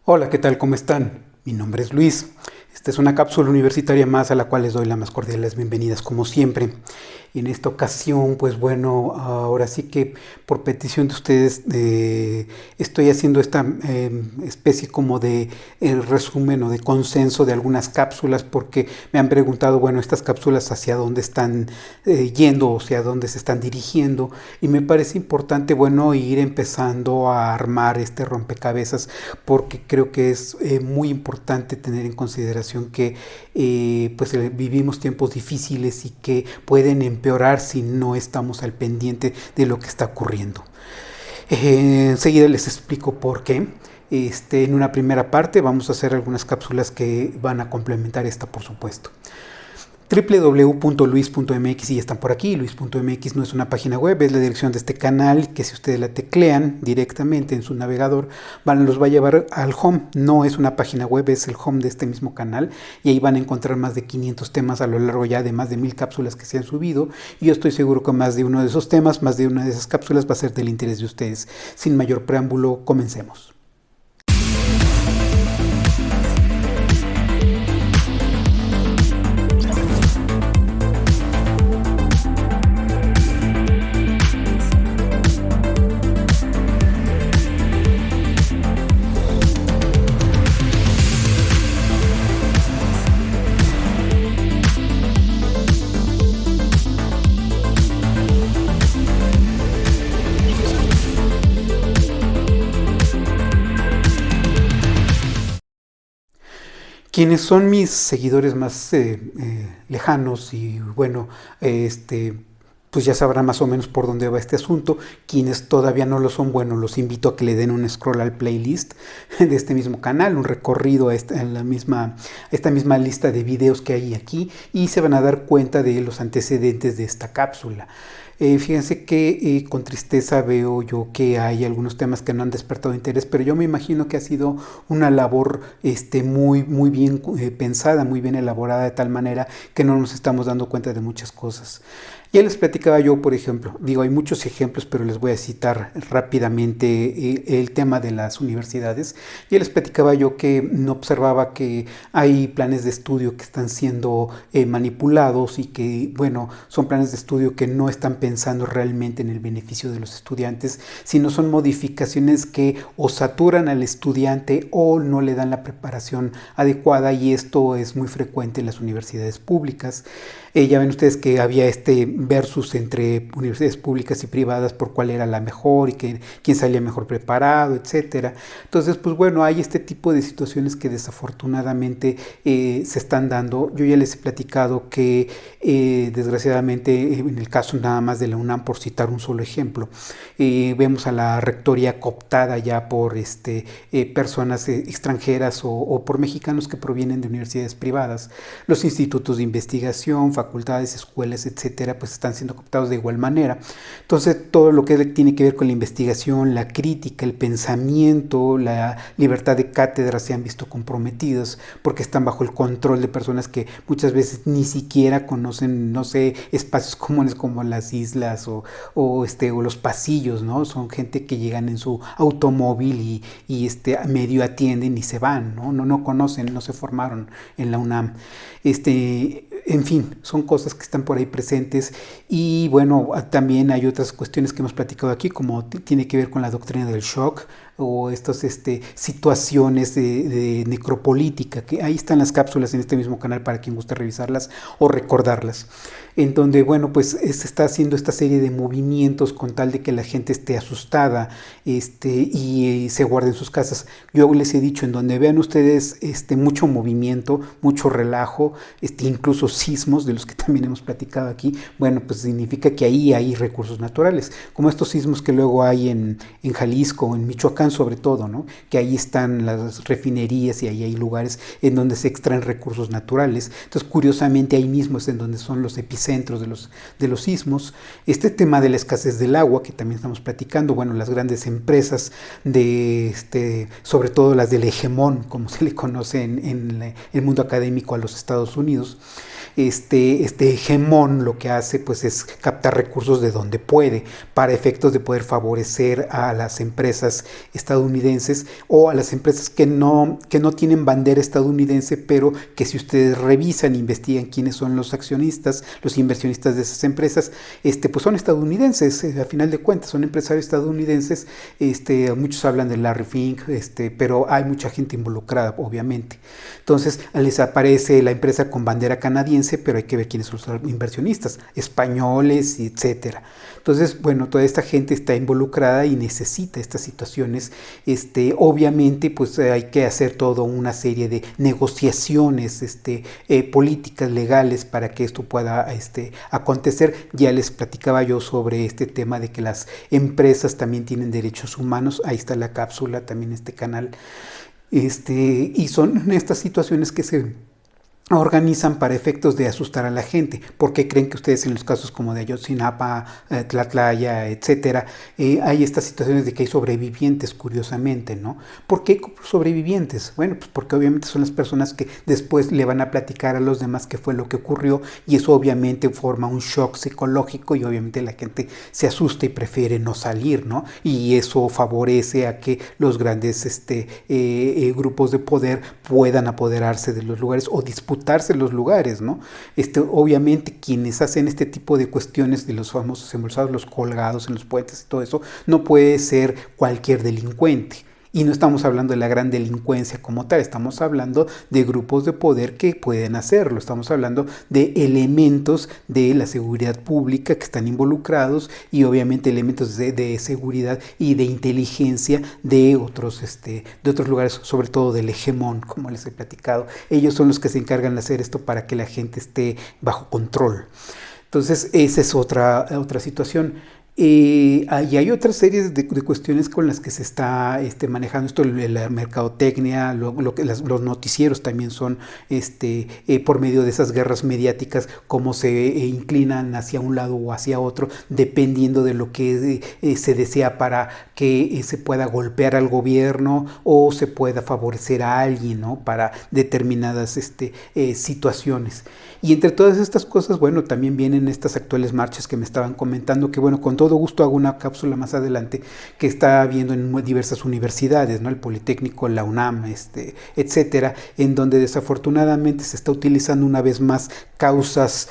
Hola, ¿qué tal? ¿Cómo están? Mi nombre es Luis. Esta es una cápsula universitaria más a la cual les doy las más cordiales bienvenidas como siempre. En esta ocasión, pues bueno, ahora sí que por petición de ustedes estoy haciendo esta especie como de resumen o de consenso de algunas cápsulas porque me han preguntado, bueno, estas cápsulas hacia dónde están yendo o hacia dónde se están dirigiendo y me parece importante, bueno, ir empezando a armar este rompecabezas porque creo que es muy importante tener en consideración que pues vivimos tiempos difíciles y que pueden empeorar si no estamos al pendiente de lo que está ocurriendo. Enseguida les explico por qué. En una primera parte vamos a hacer algunas cápsulas que van a complementar esta, por supuesto. www.luis.mx y están por aquí. Luis.mx no es una página web, es la dirección de este canal que si ustedes la teclean directamente en su navegador los va a llevar al home. No es una página web, es el home de este mismo canal y ahí van a encontrar más de 500 temas a lo largo ya de más de 1000 cápsulas que se han subido y yo estoy seguro que más de uno de esos temas, más de una de esas cápsulas va a ser del interés de ustedes. Sin mayor preámbulo, comencemos. Quienes son mis seguidores más lejanos y bueno, pues ya sabrán más o menos por dónde va este asunto. Quienes todavía no lo son, bueno, los invito a que le den un scroll al playlist de este mismo canal, un recorrido a esta misma lista de videos que hay aquí y se van a dar cuenta de los antecedentes de esta cápsula. Fíjense que con tristeza veo yo que hay algunos temas que no han despertado interés, pero yo me imagino que ha sido una labor muy bien pensada, muy bien elaborada, de tal manera que no nos estamos dando cuenta de muchas cosas. Ya les platicaba yo, por ejemplo, hay muchos ejemplos, pero les voy a citar rápidamente el tema de las universidades. Ya les platicaba yo que no observaba que hay planes de estudio que están siendo manipulados y que, bueno, son planes de estudio que no están pensando realmente en el beneficio de los estudiantes, sino son modificaciones que o saturan al estudiante o no le dan la preparación adecuada y esto es muy frecuente en las universidades públicas. Ya ven ustedes que había este versus entre universidades públicas y privadas por cuál era la mejor y quién salía mejor preparado, etcétera. Entonces, pues bueno, hay este tipo de situaciones que desafortunadamente se están dando. Yo ya les he platicado que desgraciadamente en el caso nada más de la UNAM, por citar un solo ejemplo, vemos a la rectoría cooptada ya por personas extranjeras o por mexicanos que provienen de universidades privadas. Los institutos de investigación, facultades, escuelas, etcétera, pues están siendo cooptados de igual manera. Entonces, todo lo que tiene que ver con la investigación, la crítica, el pensamiento, la libertad de cátedra se han visto comprometidos porque están bajo el control de personas que muchas veces ni siquiera conocen, no sé, espacios comunes como las islas o los pasillos, ¿no? Son gente que llegan en su automóvil y a medio atienden y se van, ¿no? No conocen, no se formaron en la UNAM. En fin, son cosas que están por ahí presentes y bueno, también hay otras cuestiones que hemos platicado aquí como tiene que ver con la doctrina del shock o estas situaciones de necropolítica, que ahí están las cápsulas en este mismo canal para quien guste revisarlas o recordarlas, en donde, bueno, pues se está haciendo esta serie de movimientos con tal de que la gente esté asustada y se guarde en sus casas. Yo les he dicho, en donde vean ustedes mucho movimiento, mucho relajo, incluso sismos, de los que también hemos platicado aquí, bueno, pues significa que ahí hay recursos naturales, como estos sismos que luego hay en Jalisco, en Michoacán sobre todo, ¿no? Que ahí están las refinerías y ahí hay lugares en donde se extraen recursos naturales. Entonces, curiosamente, ahí mismo es en donde son los epicentros de los sismos. Este tema de la escasez del agua, que también estamos platicando, bueno, las grandes empresas sobre todo las del hegemón, como se le conoce en el mundo académico a los Estados Unidos, este hegemón lo que hace pues es captar recursos de donde puede para efectos de poder favorecer a las empresas estadounidenses o a las empresas que no tienen bandera estadounidense, pero que si ustedes revisan, investigan quiénes son los accionistas, los inversionistas de esas empresas, pues son estadounidenses, a final de cuentas, son empresarios estadounidenses. Muchos hablan de Larry Fink, pero hay mucha gente involucrada, obviamente. Entonces les aparece la empresa con bandera canadiense, pero hay que ver quiénes son los inversionistas, españoles, etcétera. Entonces, bueno, toda esta gente está involucrada y necesita estas situaciones. Obviamente, pues hay que hacer toda una serie de negociaciones políticas, legales, para que esto pueda acontecer. Ya les platicaba yo sobre este tema de que las empresas también tienen derechos humanos. Ahí está la cápsula, también este canal. Y son estas situaciones que se organizan para efectos de asustar a la gente, porque creen que ustedes en los casos como de Ayotzinapa, Tlatlaya, etcétera, hay estas situaciones de que hay sobrevivientes, curiosamente, ¿no? ¿Por qué sobrevivientes? Bueno, pues porque obviamente son las personas que después le van a platicar a los demás qué fue lo que ocurrió, y eso obviamente forma un shock psicológico y obviamente la gente se asusta y prefiere no salir, ¿no? Y eso favorece a que los grandes grupos de poder puedan apoderarse de los lugares o disputarse los lugares, ¿no? Obviamente quienes hacen este tipo de cuestiones de los famosos embolsados, los colgados en los puentes y todo eso, no puede ser cualquier delincuente. Y no estamos hablando de la gran delincuencia como tal, estamos hablando de grupos de poder que pueden hacerlo, estamos hablando de elementos de la seguridad pública que están involucrados y obviamente elementos de seguridad y de inteligencia de otros lugares, sobre todo del hegemón, como les he platicado. Ellos son los que se encargan de hacer esto para que la gente esté bajo control. Entonces, esa es otra situación. Y hay otras series de cuestiones con las que se está manejando esto, la mercadotecnia, los noticieros también son por medio de esas guerras mediáticas, cómo se inclinan hacia un lado o hacia otro, dependiendo de lo que se desea para que se pueda golpear al gobierno o se pueda favorecer a alguien, ¿no? Para determinadas situaciones. Y entre todas estas cosas, bueno, también vienen estas actuales marchas que me estaban comentando, que bueno, con todo gusto hago una cápsula más adelante, que está habiendo en diversas universidades, ¿no? El Politécnico, la UNAM, etcétera, en donde desafortunadamente se está utilizando una vez más causas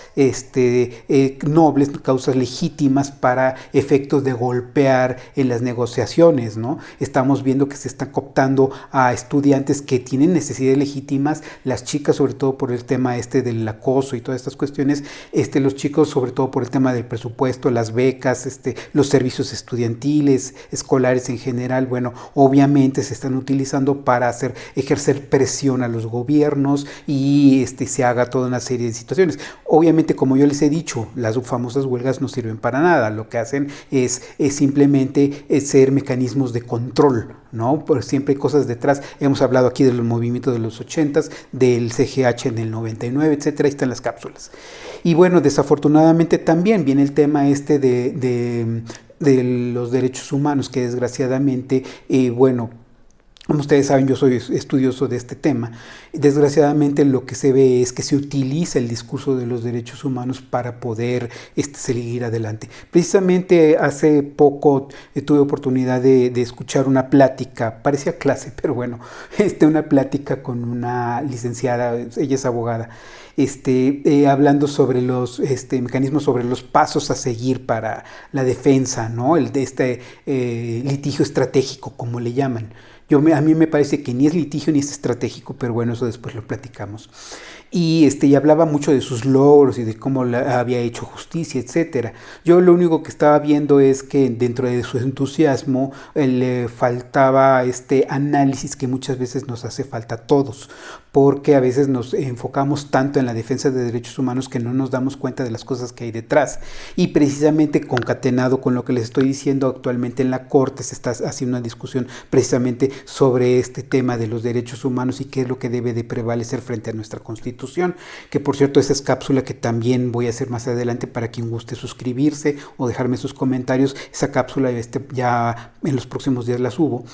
nobles, causas legítimas para efectos de golpear en las negociaciones, ¿no? Estamos viendo que se están cooptando a estudiantes que tienen necesidades legítimas, las chicas sobre todo por el tema del acoso y todas estas cuestiones, los chicos sobre todo por el tema del presupuesto, las becas, los servicios estudiantiles, escolares en general. Bueno, obviamente se están utilizando para ejercer presión a los gobiernos y se haga toda una serie de situaciones. Obviamente, como yo les he dicho, las famosas huelgas no sirven para nada, lo que hacen es simplemente ser mecanismos de control, ¿no? Pero siempre hay cosas detrás. Hemos hablado aquí de los movimientos de los 80s, del CGH en el 99, etcétera. Ahí están las cápsulas. Y bueno, desafortunadamente también viene el tema de los derechos humanos, que desgraciadamente, bueno, como ustedes saben, yo soy estudioso de este tema. Desgraciadamente lo que se ve es que se utiliza el discurso de los derechos humanos para poder seguir adelante. Precisamente hace poco tuve oportunidad de escuchar una plática, parecía clase, pero bueno, una plática con una licenciada, ella es abogada, hablando sobre los mecanismos, sobre los pasos a seguir para la defensa, ¿no? El de litigio estratégico, como le llaman. A mí me parece que ni es litigio ni es estratégico, pero bueno, eso después lo platicamos. Y hablaba mucho de sus logros y de cómo había hecho justicia, etcétera. Yo lo único que estaba viendo es que dentro de su entusiasmo le faltaba análisis que muchas veces nos hace falta a todos, porque a veces nos enfocamos tanto en la defensa de derechos humanos que no nos damos cuenta de las cosas que hay detrás. Y precisamente concatenado con lo que les estoy diciendo, actualmente en la Corte se está haciendo una discusión precisamente sobre este tema de los derechos humanos y qué es lo que debe de prevalecer frente a nuestra Constitución, que por cierto esa es cápsula que también voy a hacer más adelante para quien guste suscribirse o dejarme sus comentarios. Esa cápsula ya en los próximos días la subo,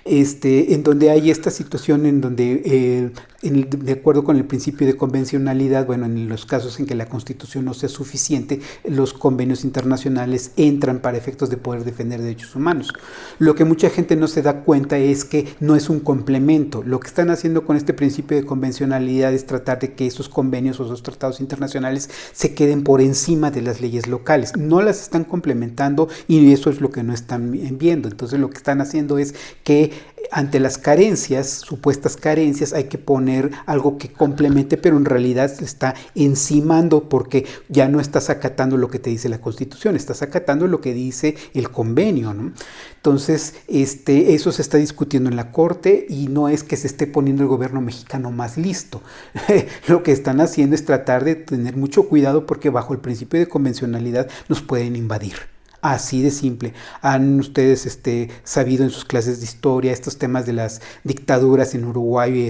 en donde hay esta situación en donde de acuerdo con el principio de convencionalidad, bueno, en los casos en que la Constitución no sea suficiente, los convenios internacionales entran para efectos de poder defender derechos humanos. Lo que mucha gente no se da cuenta es que no es un complemento. Lo que están haciendo con este principio de convencionalidad es tratar de que esos convenios o esos tratados internacionales se queden por encima de las leyes locales. No las están complementando y eso es lo que no están viendo. Entonces lo que están haciendo es que ante las carencias, supuestas carencias, hay que poner algo que complemente, pero en realidad se está encimando porque ya no estás acatando lo que te dice la Constitución, estás acatando lo que dice el convenio, ¿no? Entonces, eso se está discutiendo en la Corte y no es que se esté poniendo el gobierno mexicano más listo. Lo que están haciendo es tratar de tener mucho cuidado porque bajo el principio de convencionalidad nos pueden invadir. Así de simple. Han ustedes sabido en sus clases de historia estos temas de las dictaduras en Uruguay,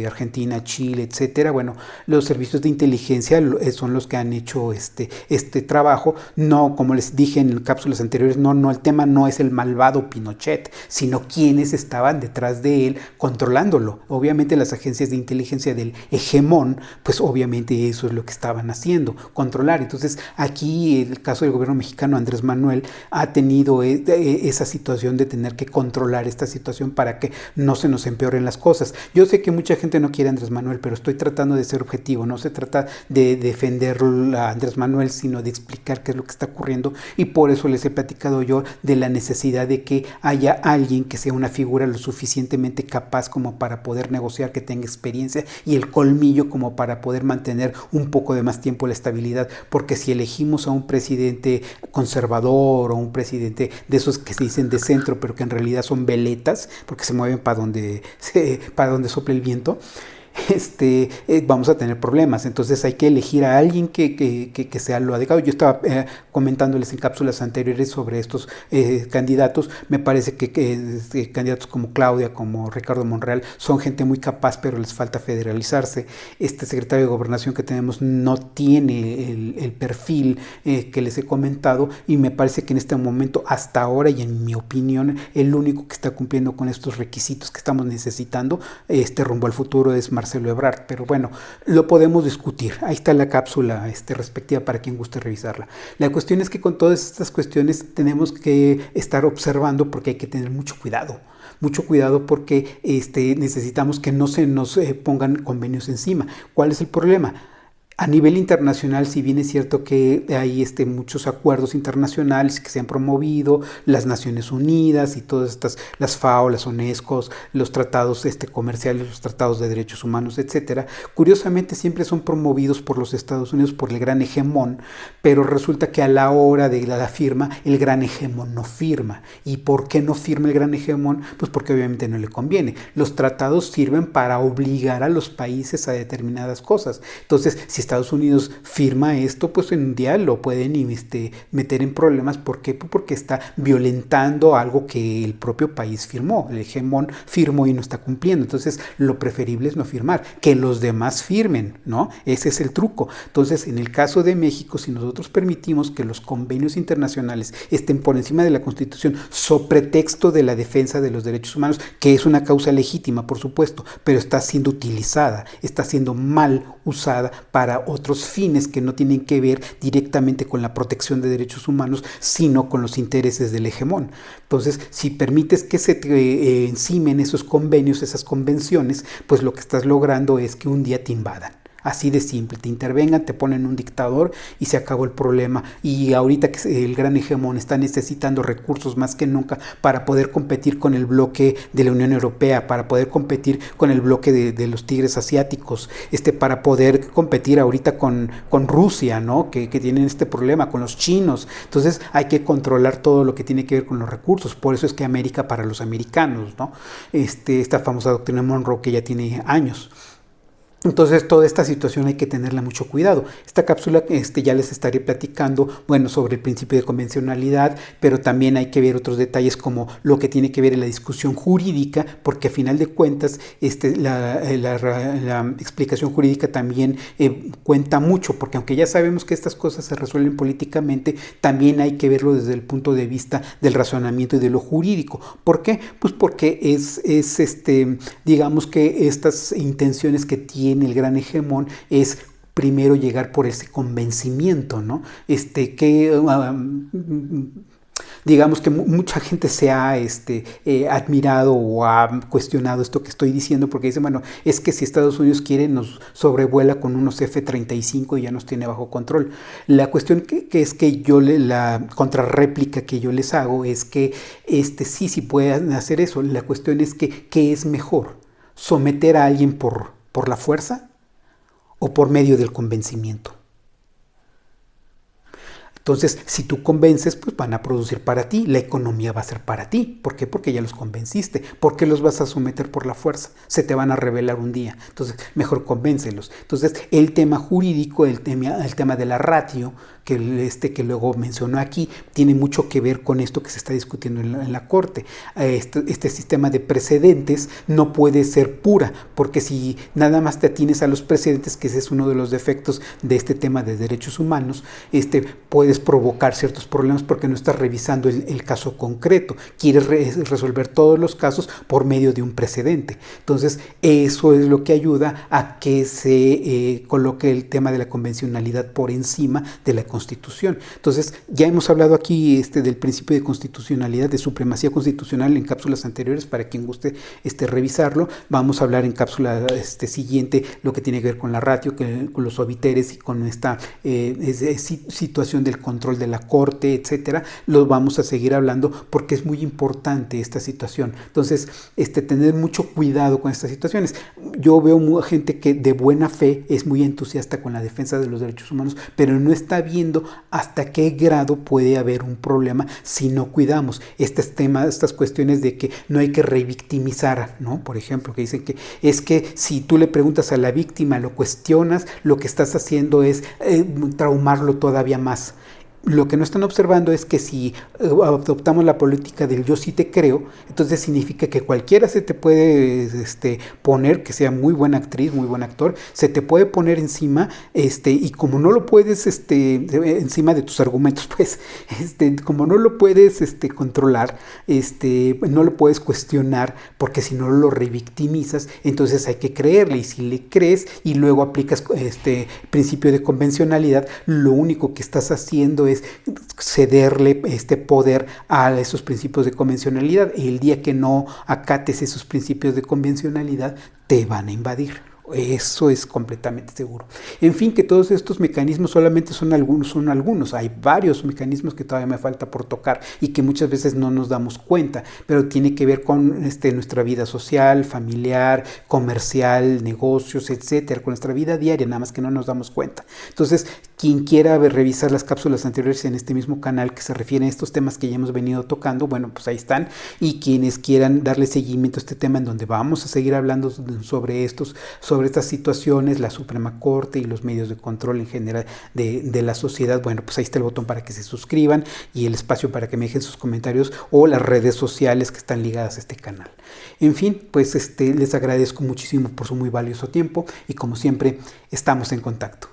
Argentina, Chile, etcétera. Bueno, los servicios de inteligencia son los que han hecho este trabajo. No, como les dije en cápsulas anteriores, no, el tema no es el malvado Pinochet, sino quienes estaban detrás de él controlándolo. Obviamente las agencias de inteligencia del hegemón, pues obviamente eso es lo que estaban haciendo, controlar. Entonces aquí el caso del gobierno mexicano, Andrés Manuel, ha tenido esa situación de tener que controlar esta situación para que no se nos empeoren las cosas. Yo sé que mucha gente no quiere a Andrés Manuel, pero estoy tratando de ser objetivo. No se trata de defender a Andrés Manuel, sino de explicar qué es lo que está ocurriendo, y por eso les he platicado yo de la necesidad de que haya alguien que sea una figura lo suficientemente capaz como para poder negociar, que tenga experiencia y el colmillo como para poder mantener un poco de más tiempo la estabilidad, porque si elegimos a un presidente conservador o un presidente de esos que se dicen de centro, pero que en realidad son veletas, porque se mueven para donde sopla el viento, vamos a tener problemas. Entonces hay que elegir a alguien que sea lo adecuado. Yo estaba comentándoles en cápsulas anteriores sobre estos candidatos. Me parece que candidatos como Claudia, como Ricardo Monreal, son gente muy capaz, pero les falta federalizarse. Este secretario de Gobernación que tenemos no tiene el perfil que les he comentado, y me parece que en este momento, hasta ahora, y en mi opinión, el único que está cumpliendo con estos requisitos que estamos necesitando rumbo al futuro es Marcelo Ebrard. Pero bueno, lo podemos discutir. Ahí está la cápsula respectiva para quien guste revisarla. La cuestión es que con todas estas cuestiones tenemos que estar observando, porque hay que tener mucho cuidado porque necesitamos que no se nos pongan convenios encima. ¿Cuál es el problema? A nivel internacional, si bien es cierto que hay muchos acuerdos internacionales que se han promovido, las Naciones Unidas y todas estas, las FAO, las UNESCO, los tratados comerciales, los tratados de derechos humanos, etcétera, curiosamente siempre son promovidos por los Estados Unidos, por el gran hegemón, pero resulta que a la hora de la firma, el gran hegemón no firma. ¿Y por qué no firma el gran hegemón? Pues porque obviamente no le conviene. Los tratados sirven para obligar a los países a determinadas cosas. Entonces, si Estados Unidos firma esto, pues en un día lo pueden meter en problemas. ¿Por qué? Porque está violentando algo que el propio país firmó. El hegemón firmó y no está cumpliendo. Entonces, lo preferible es no firmar, que los demás firmen, ¿no? Ese es el truco. Entonces, en el caso de México, si nosotros permitimos que los convenios internacionales estén por encima de la Constitución, so pretexto de la defensa de los derechos humanos, que es una causa legítima, por supuesto, pero está siendo utilizada, está siendo mal usada para otros fines que no tienen que ver directamente con la protección de derechos humanos, sino con los intereses del hegemón. Entonces, si permites que se encimen esos convenios, esas convenciones, pues lo que estás logrando es que un día te invadan. Así de simple, te intervengan, te ponen un dictador y se acabó el problema. Y ahorita que el gran hegemón está necesitando recursos más que nunca para poder competir con el bloque de la Unión Europea, para poder competir con el bloque de los tigres asiáticos, para poder competir ahorita con Rusia, ¿no? Que tienen este problema, con los chinos. Entonces hay que controlar todo lo que tiene que ver con los recursos. Por eso es que América para los americanos, ¿no? Esta famosa doctrina Monroe que ya tiene años. Entonces, toda esta situación hay que tenerla mucho cuidado. Esta cápsula ya les estaré platicando, bueno, sobre el principio de convencionalidad, pero también hay que ver otros detalles como lo que tiene que ver en la discusión jurídica, porque a final de cuentas la explicación jurídica también cuenta mucho, porque aunque ya sabemos que estas cosas se resuelven políticamente, también hay que verlo desde el punto de vista del razonamiento y de lo jurídico. ¿Por qué? Pues porque digamos que estas intenciones que tiene el gran hegemón es primero llegar por ese convencimiento, ¿no? Digamos que mucha gente se ha admirado o ha cuestionado esto que estoy diciendo porque dicen, bueno, es que si Estados Unidos quiere nos sobrevuela con unos F-35 y ya nos tiene bajo control. La cuestión que es que la contrarréplica que yo les hago es que sí pueden hacer eso. La cuestión es que ¿qué es mejor? ¿Someter a alguien por la fuerza o por medio del convencimiento? Entonces, si tú convences, pues van a producir para ti, la economía va a ser para ti. ¿Por qué? Porque ya los convenciste. ¿Por qué los vas a someter por la fuerza? Se te van a rebelar un día. Entonces, mejor convéncelos. Entonces, el tema jurídico, el tema de la ratio, que luego mencionó aquí, tiene mucho que ver con esto que se está discutiendo en la Corte. Este sistema de precedentes no puede ser pura, porque si nada más te atienes a los precedentes, que ese es uno de los defectos de este tema de derechos humanos, puedes provocar ciertos problemas porque no estás revisando el caso concreto. Quieres resolver todos los casos por medio de un precedente. Entonces, eso es lo que ayuda a que se coloque el tema de la convencionalidad por encima de la Constitución. Entonces, ya hemos hablado aquí del principio de constitucionalidad, de supremacía constitucional en cápsulas anteriores, para quien guste revisarlo. Vamos a hablar en cápsula siguiente lo que tiene que ver con la ratio, con los obiteres y con esta situación del control de la Corte, etcétera. Lo vamos a seguir hablando porque es muy importante esta situación. Entonces, tener mucho cuidado con estas situaciones. Yo veo gente que de buena fe es muy entusiasta con la defensa de los derechos humanos, pero no está viendo hasta qué grado puede haber un problema si no cuidamos estas cuestiones de que no hay que revictimizar, ¿no? Por ejemplo, que dicen que es que si tú le preguntas a la víctima, lo cuestionas, lo que estás haciendo es traumarlo todavía más. Lo que no están observando es que si adoptamos la política del yo sí te creo, entonces significa que cualquiera se te puede poner, que sea muy buena actriz, muy buen actor, se te puede poner encima, y como no lo puedes, encima de tus argumentos, pues, como no lo puedes controlar, no lo puedes cuestionar, porque si no lo revictimizas, entonces hay que creerle, y si le crees y luego aplicas principio de convencionalidad, lo único que estás haciendo es cederle poder a esos principios de convencionalidad, y el día que no acates esos principios de convencionalidad te van a invadir. Eso es completamente seguro. En fin, que todos estos mecanismos solamente son algunos. Hay varios mecanismos que todavía me falta por tocar y que muchas veces no nos damos cuenta, pero tiene que ver con nuestra vida social, familiar, comercial, negocios, etcétera, con nuestra vida diaria, nada más que no nos damos cuenta. Entonces, quien quiera revisar las cápsulas anteriores en este mismo canal que se refieren a estos temas que ya hemos venido tocando, bueno, pues ahí están. Y quienes quieran darle seguimiento a este tema, en donde vamos a seguir hablando sobre estas situaciones, la Suprema Corte y los medios de control en general de la sociedad, bueno, pues ahí está el botón para que se suscriban y el espacio para que me dejen sus comentarios o las redes sociales que están ligadas a este canal. En fin, pues les agradezco muchísimo por su muy valioso tiempo y como siempre, estamos en contacto.